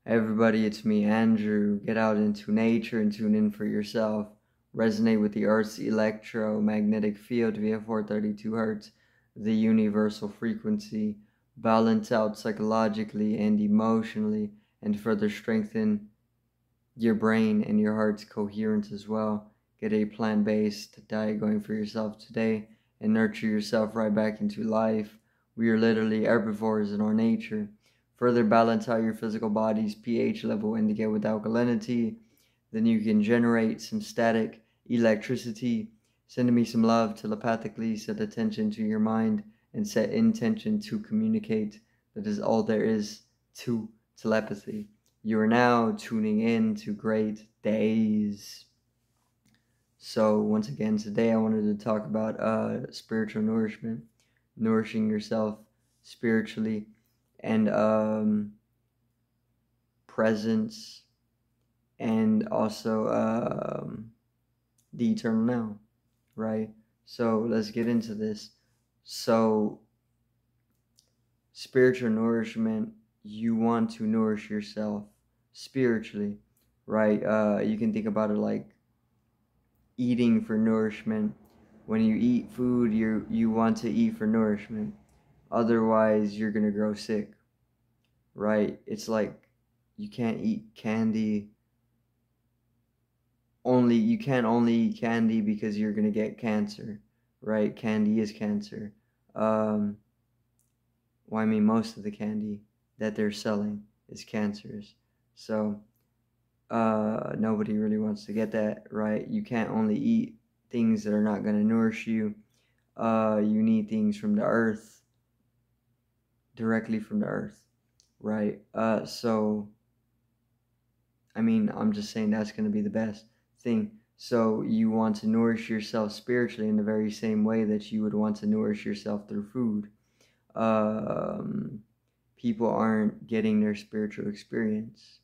Hey everybody, it's me, Andrew. Get out into nature and tune in for yourself. Resonate with the Earth's electromagnetic field via 432 Hz, the universal frequency. Balance out psychologically and emotionally, and further strengthen your brain and your heart's coherence as well. Get a plant-based diet going for yourself today and nurture yourself right back into life. We are literally herbivores in our nature. Further balance out your physical body's pH level, indicate with alkalinity. Then you can generate some static electricity. Send me some love telepathically. Set attention to your mind and set intention to communicate. That is all there is to telepathy. You are now tuning in to Great Days. So once again, today I wanted to talk about spiritual nourishment, nourishing yourself spiritually, and presence, and also the eternal now, right? So let's get into this. So spiritual nourishment, you want to nourish yourself spiritually, right? You can think about it like eating for nourishment. When you eat food, you want to eat for nourishment. Otherwise, you're gonna grow sick, right? It's like you can't eat candy. You can't only eat candy because you're gonna get cancer, right? Candy is cancer. Well, I mean, most of the candy that they're selling is cancerous. So nobody really wants to get that, right? You can't only eat things that are not going to nourish you. You need things from the earth, directly from the earth, right? So I mean, I'm just saying that's going to be the best thing. So you want to nourish yourself spiritually in the very same way that you would want to nourish yourself through food. People aren't getting their spiritual experience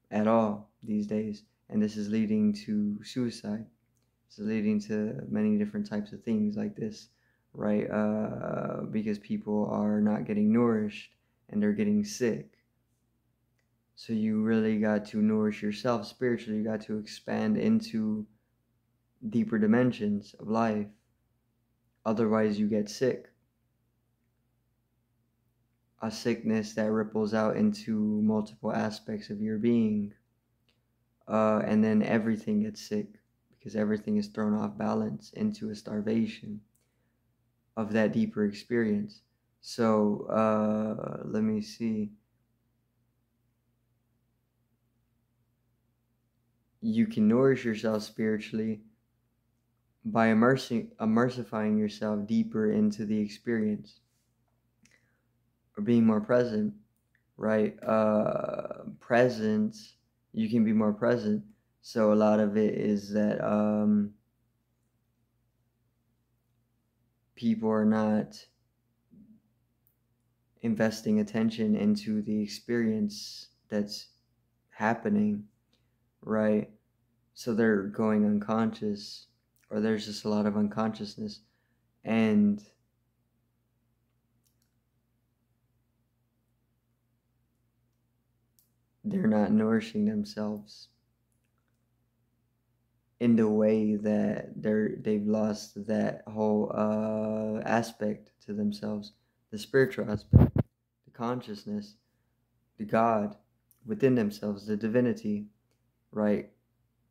at all these days, and this is leading to suicide. It's leading to many different types of things like this, right? Because people are not getting nourished and they're getting sick. So you really got to nourish yourself spiritually. You got to expand into deeper dimensions of life. Otherwise, you get sick. A sickness that ripples out into multiple aspects of your being. And then everything gets sick because everything is thrown off balance into a starvation of that deeper experience. So let me see. You can nourish yourself spiritually by immersifying yourself deeper into the experience, or being more present, right? Presence, you can be more present. So a lot of it is that people are not investing attention into the experience that's happening, right? So they're going unconscious, or there's just a lot of unconsciousness, and they're not nourishing themselves in the way that they've lost that whole aspect to themselves, the spiritual aspect, the consciousness, the God within themselves, the divinity, right?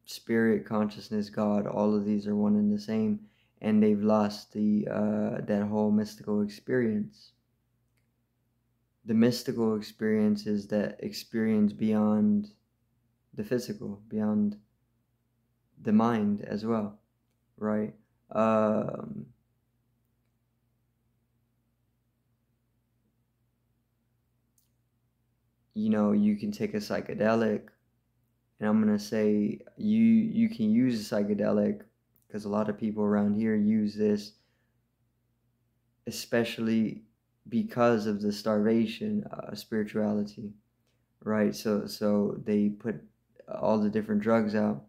Spirit, consciousness, God, all of these are one and the same, and they've lost the that whole mystical experience. The mystical experience is that experience beyond the physical, beyond the mind as well, right? You can take a psychedelic, and I'm gonna say you can use a psychedelic because a lot of people around here use this, especially because of the starvation spirituality, right? So they put all the different drugs out,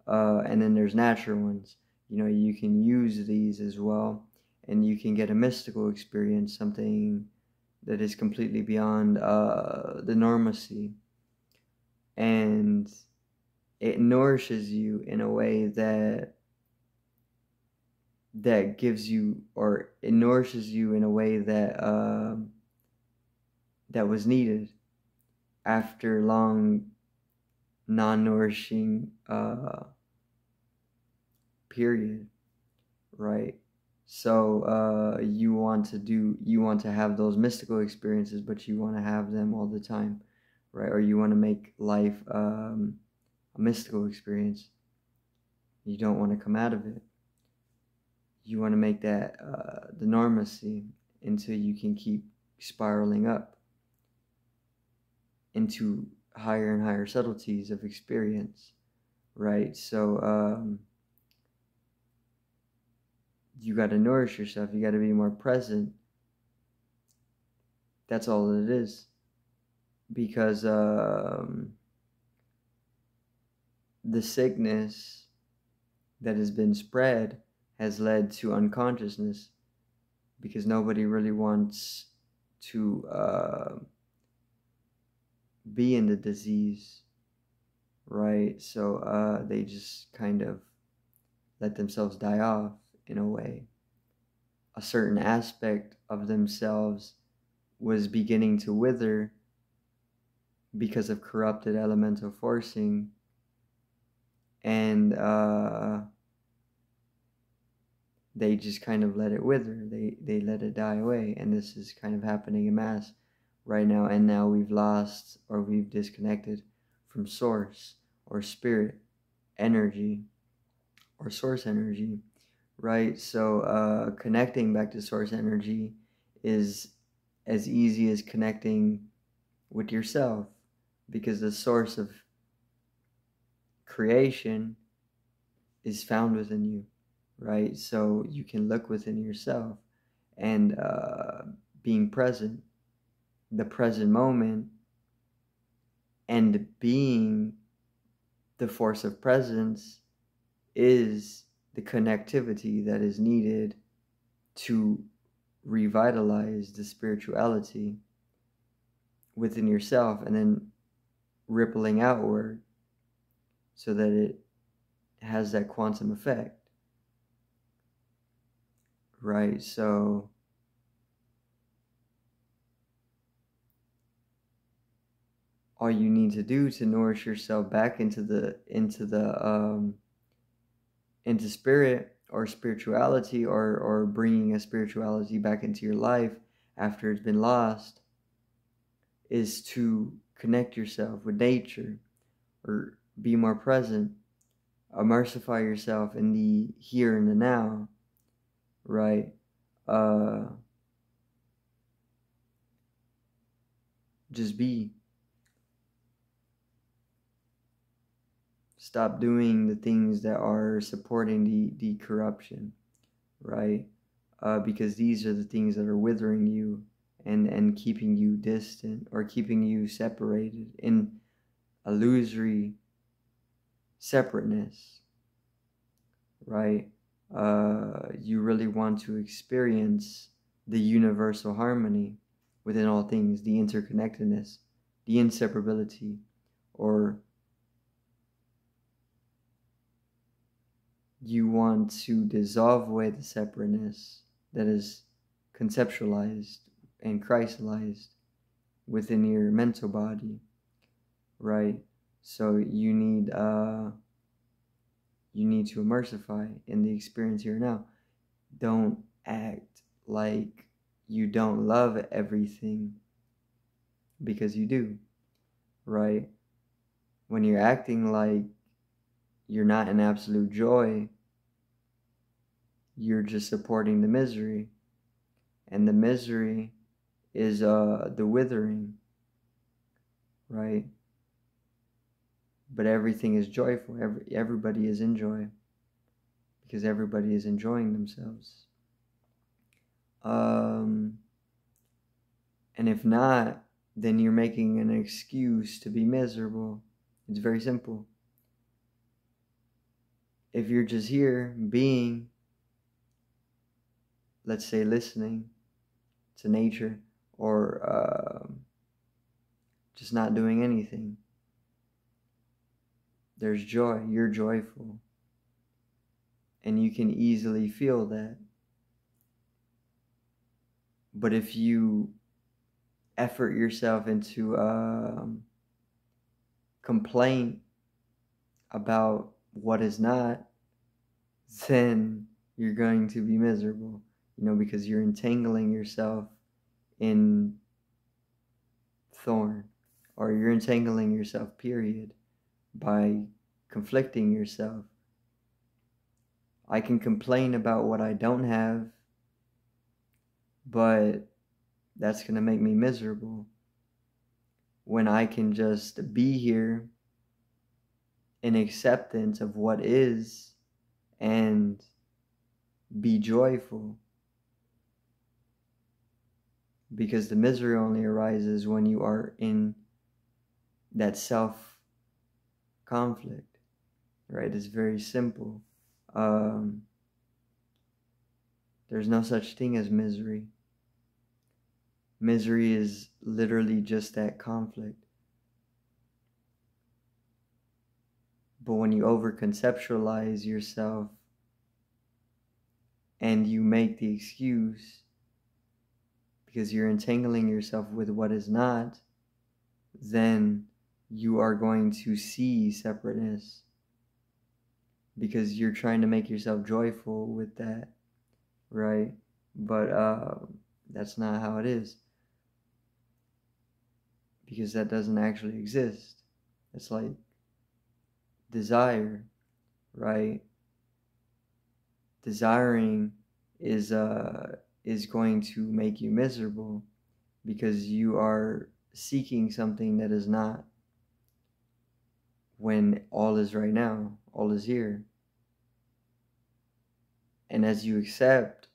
and then there's natural ones. You can use these as well, and you can get a mystical experience, something that is completely beyond the normacy, and it nourishes you in a way that gives you, or it nourishes you in a way that was needed after long non-nourishing period, right? So you want to have those mystical experiences, but you want to have them all the time, right? Or you want to make life a mystical experience. You don't want to come out of it. You want to make that the normacy until you can keep spiraling up into higher and higher subtleties of experience, right? So you got to nourish yourself. You got to be more present. That's all it is. Because the sickness that has been spread has led to unconsciousness, because nobody really wants to be in the disease, right? So they just kind of let themselves die off in a way. A certain aspect of themselves was beginning to wither because of corrupted elemental forcing, and they just kind of let it wither. They let it die away, and this is kind of happening in mass right now. And now we've lost, or we've disconnected from source or spirit energy or source energy, right? So connecting back to source energy is as easy as connecting with yourself, because the source of creation is found within you, right? So you can look within yourself, and being present, the present moment, and being the force of presence is the connectivity that is needed to revitalize the spirituality within yourself, and then rippling outward so that it has that quantum effect, right? So all you need to do to nourish yourself back into spirit or spirituality, or bringing a spirituality back into your life after it's been lost, is to connect yourself with nature, or be more present, immersify yourself in the here and the now, right? Just be. Stop doing the things that are supporting the corruption, right? Because these are the things that are withering you and keeping you distant, or keeping you separated in illusory separateness, right? You really want to experience the universal harmony within all things, the interconnectedness, the inseparability, or you want to dissolve away the separateness that is conceptualized and Christalized within your mental body, right? So you need to immersify in the experience here now. Don't act like you don't love everything, because you do, right? When you're acting like you're not in absolute joy, you're just supporting the misery, and the misery is the withering, right? But everything is joyful. Everybody is in joy, because everybody is enjoying themselves. And if not, then you're making an excuse to be miserable. It's very simple. If you're just here being, let's say listening to nature, or just not doing anything. There's joy. You're joyful. And you can easily feel that. But if you effort yourself into complaint about what is not, then you're going to be miserable, because you're entangling yourself in thorn, or you're entangling yourself, period, by conflicting yourself. I can complain about what I don't have, but that's going to make me miserable, when I can just be here in acceptance of what is and be joyful. Because the misery only arises when you are in that self-conflict, right? It's very simple. There's no such thing as misery. Misery is literally just that conflict. But when you over-conceptualize yourself and you make the excuse because you're entangling yourself with what is not, then you are going to see separateness, because you're trying to make yourself joyful with that, right? But that's not how it is, because that doesn't actually exist. It's like desire, right? Desiring is going to make you miserable, because you are seeking something that is not, when all is right now, all is here. And as you accept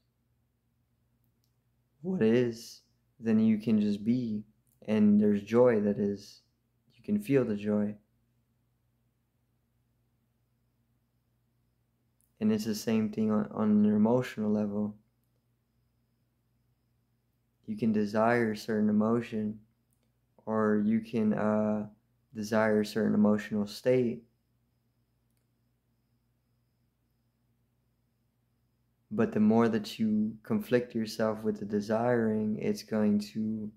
what is, then you can just be, and there's joy that is. You can feel the joy. And it's the same thing on an emotional level. You can desire a certain emotion, or you can desire a certain emotional state. But the more that you conflict yourself with the desiring, it's going to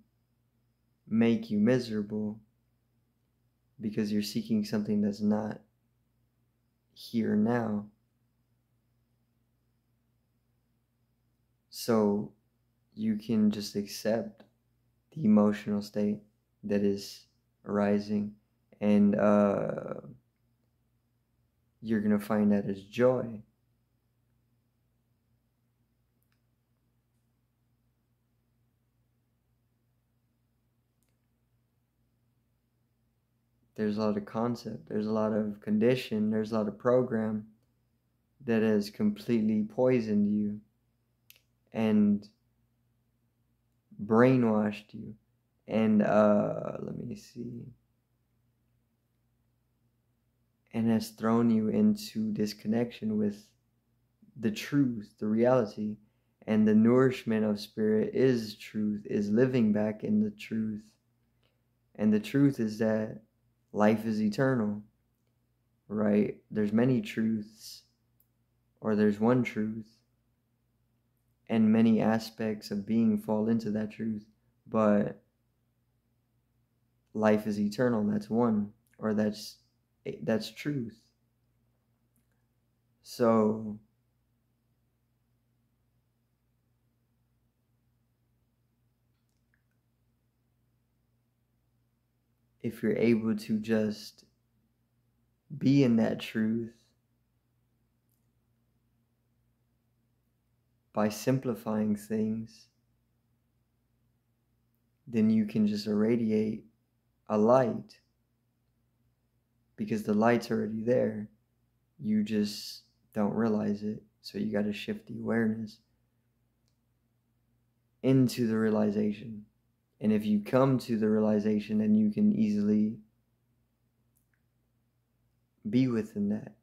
make you miserable, because you're seeking something that's not here now. So you can just accept the emotional state that is arising, and you're going to find that as joy. There's a lot of concept, there's a lot of condition, there's a lot of program that has completely poisoned you and brainwashed you, and let me see, and has thrown you into disconnection with the truth, the reality. And the nourishment of spirit is truth, is living back in the truth. And the truth is that life is eternal, right? There's many truths, or there's one truth, and many aspects of being fall into that truth. But life is eternal, that's one, or that's truth. So if you're able to just be in that truth by simplifying things, then you can just irradiate a light, because the light's already there. You just don't realize it. So you got to shift the awareness into the realization. And if you come to the realization, then you can easily be within that.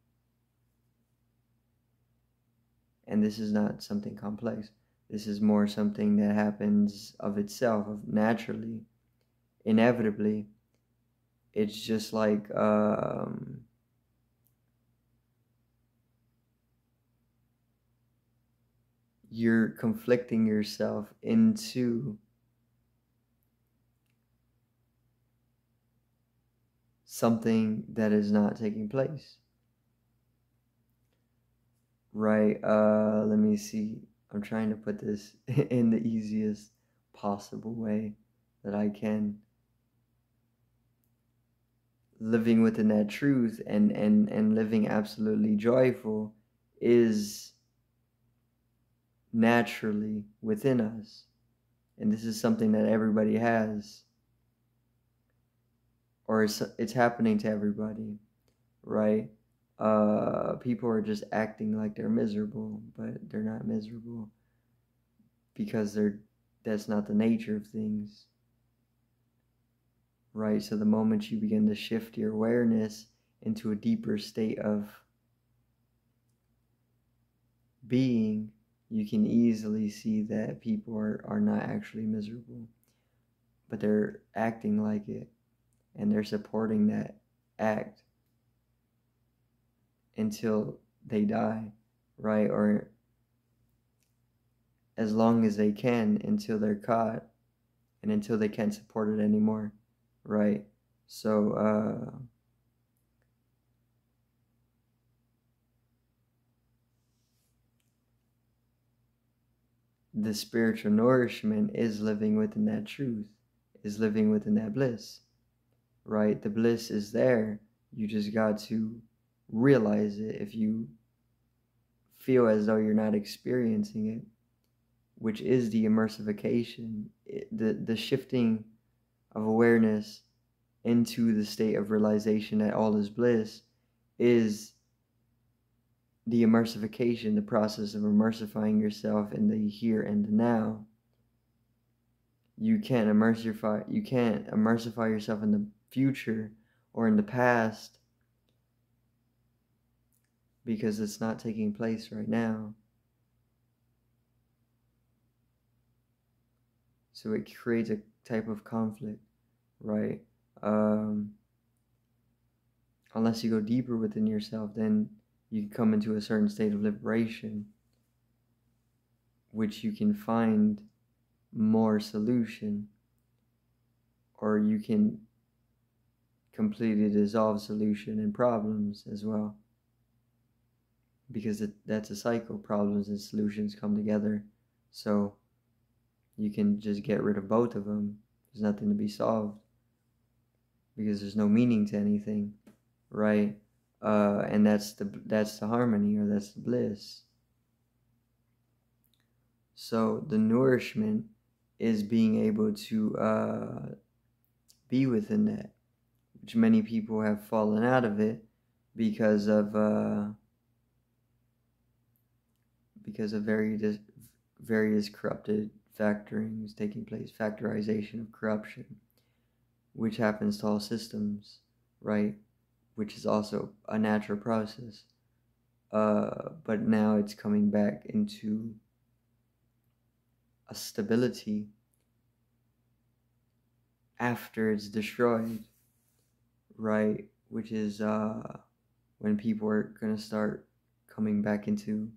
And this is not something complex. This is more something that happens of itself, of naturally, inevitably. It's just like you're conflicting yourself into something that is not taking place. Right, let me see. I'm trying to put this in the easiest possible way that I can. Living within that truth and living absolutely joyful is naturally within us. And this is something that everybody has. Or it's happening to everybody, right? People are just acting like they're miserable, but they're not miserable because that's not the nature of things, right? So the moment you begin to shift your awareness into a deeper state of being, you can easily see that people are not actually miserable, but they're acting like it, and they're supporting that act until they die, right? Or as long as they can until they're caught and until they can't support it anymore, right? So the spiritual nourishment is living within that truth, is living within that bliss, right? The bliss is there. You just got to realize it. If you feel as though you're not experiencing it, which is the immersification, the shifting of awareness into the state of realization that all is bliss, is the immersification, the process of immersifying yourself in the here and the now. You can't immersify yourself in the future or in the past because it's not taking place right now. So it creates a type of conflict, right? Unless you go deeper within yourself, then you can come into a certain state of liberation, which you can find more solution, or you can completely dissolve solution and problems as well, because that's a cycle. Problems and solutions come together, so you can just get rid of both of them. There's nothing to be solved because there's no meaning to anything, right? And that's the harmony, or that's the bliss. So the nourishment is being able to be within that, which many people have fallen out of it because of various corrupted factorings taking place, factorization of corruption, which happens to all systems, right? Which is also a natural process. But now it's coming back into a stability after it's destroyed, right? Which is when people are going to start coming back into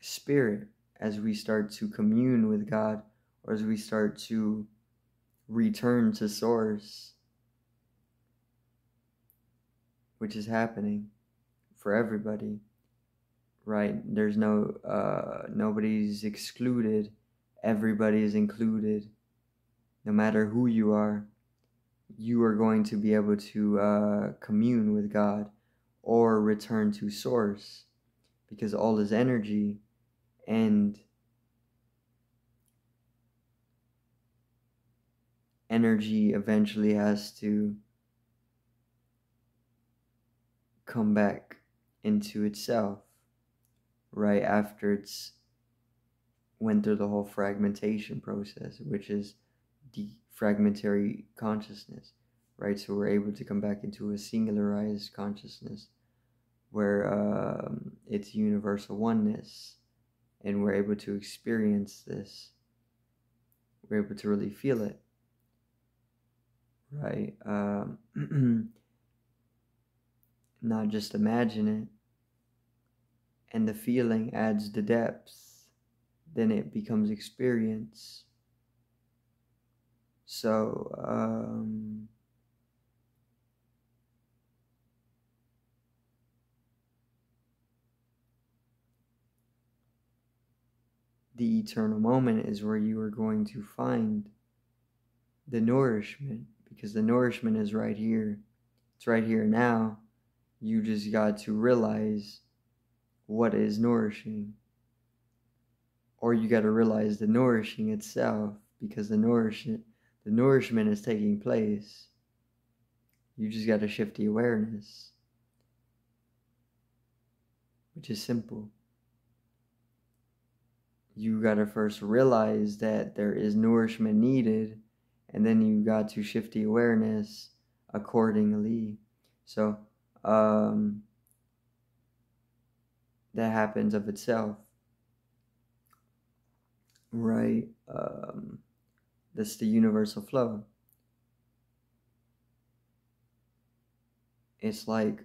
spirit, as we start to commune with God, or as we start to return to source, which is happening for everybody, right? There's nobody's excluded, everybody is included. No matter who you are going to be able to commune with God or return to source, because all is energy, and energy eventually has to come back into itself, right? After it's went through the whole fragmentation process, which is defragmentary consciousness, right? So we're able to come back into a singularized consciousness where it's universal oneness, and we're able to experience this. We're able to really feel it, right? Not just imagine it. And the feeling adds the depth. Then it becomes experience. So, the eternal moment is where you are going to find the nourishment, because the nourishment is right here. It's right here now. You just got to realize what is nourishing. Or you got to realize the nourishing itself, because the nourishment is taking place. You just got to shift the awareness, which is simple. You got to first realize that there is nourishment needed, and then you got to shift the awareness accordingly. So that happens of itself, right? That's the universal flow. It's like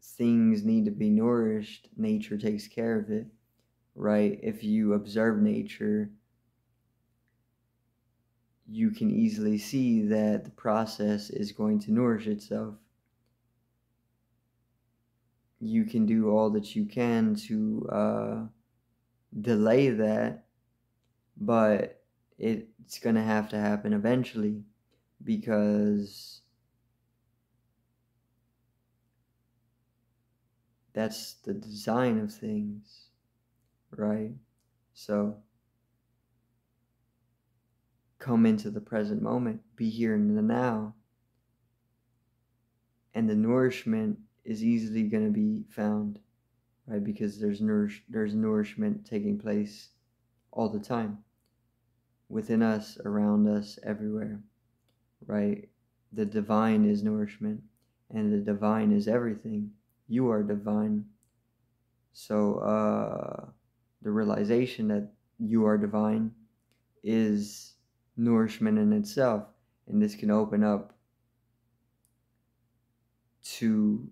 things need to be nourished. Nature takes care of it, right? If you observe nature, you can easily see that the process is going to nourish itself. You can do all that you can to delay that, but it's going to have to happen eventually, because that's the design of things, right? So come into the present moment, be here in the now, and the nourishment is easily going to be found, right? Because there's nourishment taking place all the time, within us, around us, everywhere, right? The divine is nourishment, and the divine is everything. You are divine. So the realization that you are divine is nourishment in itself, and this can open up to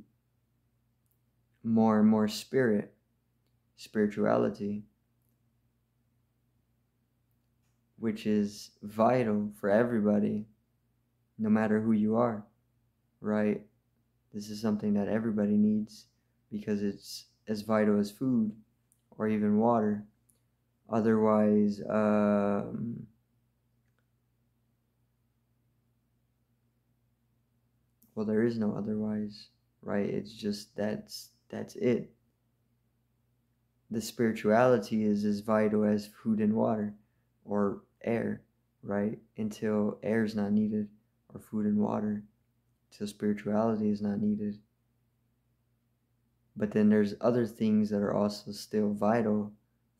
more and more spirituality, which is vital for everybody, no matter who you are, right? This is something that everybody needs, because it's as vital as food or even water. Otherwise, well, there is no otherwise, right? It's just that's it. The spirituality is as vital as food and water or air, right? Until air is not needed, or food and water, till spirituality is not needed. But then there's other things that are also still vital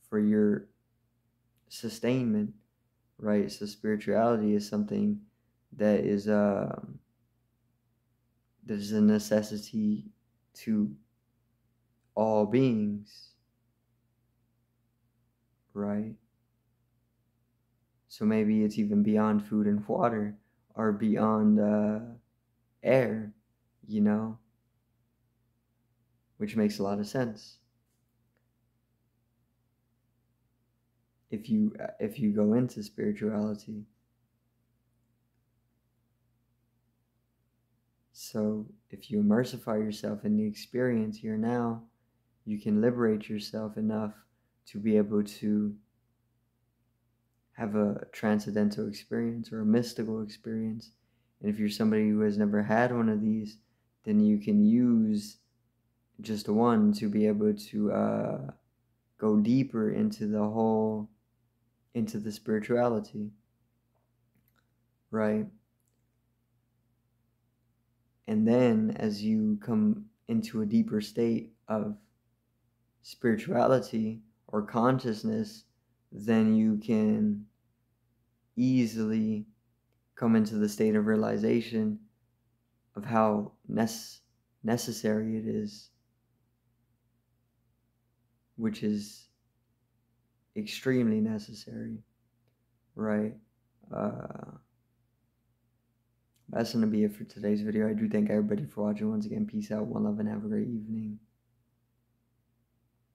for your sustainment, right? So spirituality is something that is a necessity to all beings, right? So maybe it's even beyond food and water, or beyond air, you know, which makes a lot of sense. If you go into spirituality. So if you immersify yourself in the experience here now, you can liberate yourself enough to be able to have a transcendental experience or a mystical experience. And if you're somebody who has never had one of these, then you can use just one to be able to go deeper into the spirituality, right? And then as you come into a deeper state of spirituality or consciousness, then you can easily come into the state of realization of how necessary it is which is extremely necessary, right? That's going to be it for today's video. I do thank everybody for watching. Once again, peace out, one love, and have a great evening.